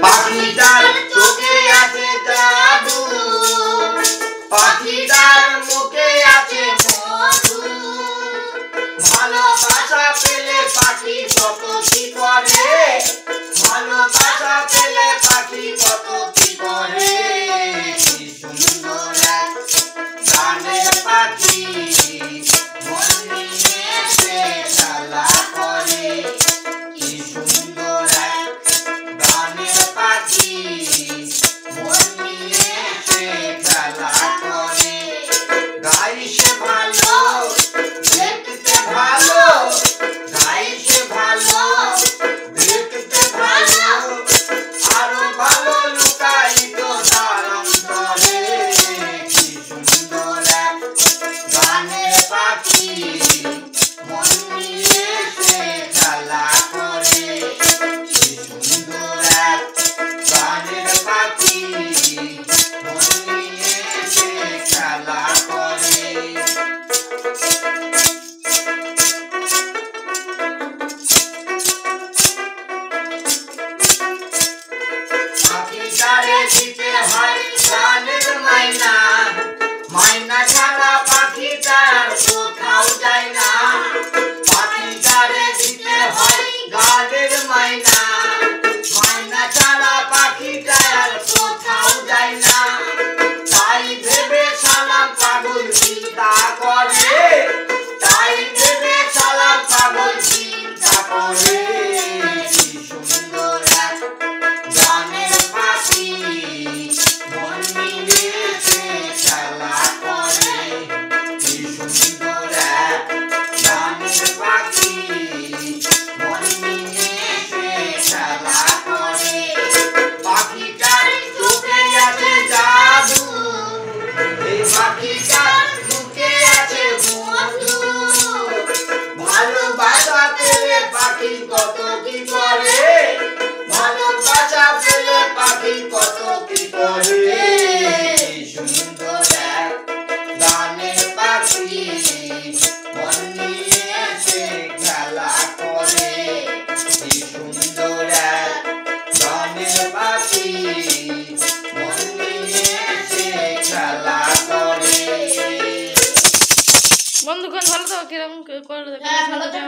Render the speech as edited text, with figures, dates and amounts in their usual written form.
পাখিটার চোখে আছে জাদু, পাখিটার মুখে আছে মধু। ভালোবাসা পেলে পাখি কত কি করে, ভালোবাসা পেলে পাখি কত কি করে। কি সুন্দর এক গানের পাখি, মন নিয়ে সে খেলা করে। কি সুন্দর এক গানের পাখি, মন নিয়ে সে খেলা করে। গাইছে ভালো, দেখতে ভালো, গাইছে ভালো, দেখতে ভালো, আরো ভালো লুকায়িত তার অন্তরে। কি সুন্দর এক গানের পাখি, মন নিয়ে সে খেলা করে। কি সুন্দর এক গানের পাখি, মন নিয়ে সে খেলা করে। পাখিটারে দিতে হয় গানের মাইনা, মাইনা ছাড়া পাখিটা আর কোথাও যায় না। পাখিটারে দিতে হয় গানের মাইনা, মাইনা ছাড়া পাখিটা আর কোথাও যায় না। তাই ভেবে সালাম পাগল চিন্তা করে, তাই ভেবে সালাম পাগল চিন্তা করে। কি সুন্দর এক গানের পাখি, মন নিয়ে সে খেলা করে। কি সুন্দর এক গানের পাখি, মন নিয়ে সে খেলা করে। পাখিটার চোখে আছে জাদু, এই পাখিটার মুখে আছে মধু। ভালোবাসা পেলে পাখি কত কি করে, ভালোবাসা পেলে পাখি কত কি করে। কি সুন্দর এক গানের পাখি, মন নিয়ে সে খেলা করে। কি সুন্দর এক গানের পাখি, মন নিয়ে সে খেলা করে। বন্ধুগণ ভালো তো কিরকম করে ভালো তো